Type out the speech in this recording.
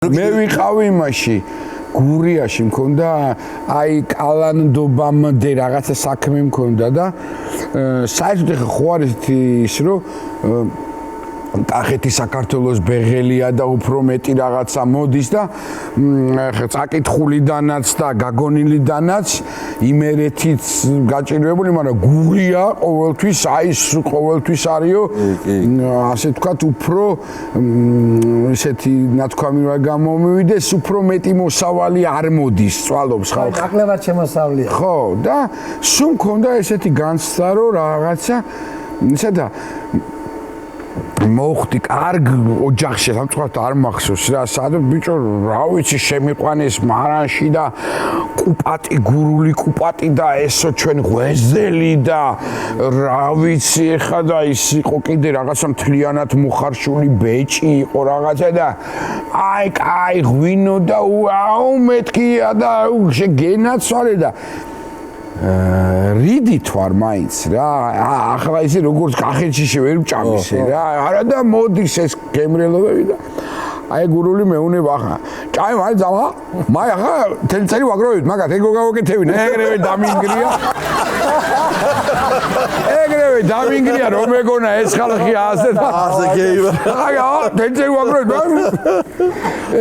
მე ვიყავი იმაში გურიაში მქონდა აი კალანდობამდე რაღაცა საქმე მქონდა და საერთოდ ეხა ხო არის ის რომ კახეთი საქართველოს ბეღელია და უფრო მეტი რაღაცა მოდის და წაკითხულიდანაც და გაგონილიდანაც იმერეთიც გაჭირვებული, მაგრამ გურია ყოველთვის ყოველთვის არისო ასე ვთქვათ უფრო ესეთი ნათქვამი რა გამომივიდეს, უფრო მეტი მოსავალი არ მოდის, წვალობს ხალხი. ნაკლებად შემოსავლია. ხო, და სულ მქონდა ესეთი განცდა რომ რაღაცა ისედა მოხდი კარგ ოჯახში სამწუხაროდ არ მახსოვს რა სადაც ბიჭო რა ვიცი შემიყვანეს მარანში და კუპატი გურული კუპატი და ესო ჩვენ ღვეზელი და რა ვიცი ეხა და ის იყო კიდე რაღაცა მთლიანად მოხარშული ბეჭი იყო რაღაცა და აი ღვინო და აუ მეთქია და შეგენაცვალე და რიდით ვარ მაინც რა ახლა ისე როგორც კახეთში ვერ ვჭამისე რა არა და მოდის ეს გემრიელობები და აი გურული მეუნება ახლა ჭამე მაინც ძამა მაი ახლა თელწერი ვაგროვებთ მაგათ ეგ გავაკეთებინა ეგრევე დამინგრია რომ მეგონა ეს ხალხი ასე და ასე გეივა აგა თელწერი ვაგროვებთ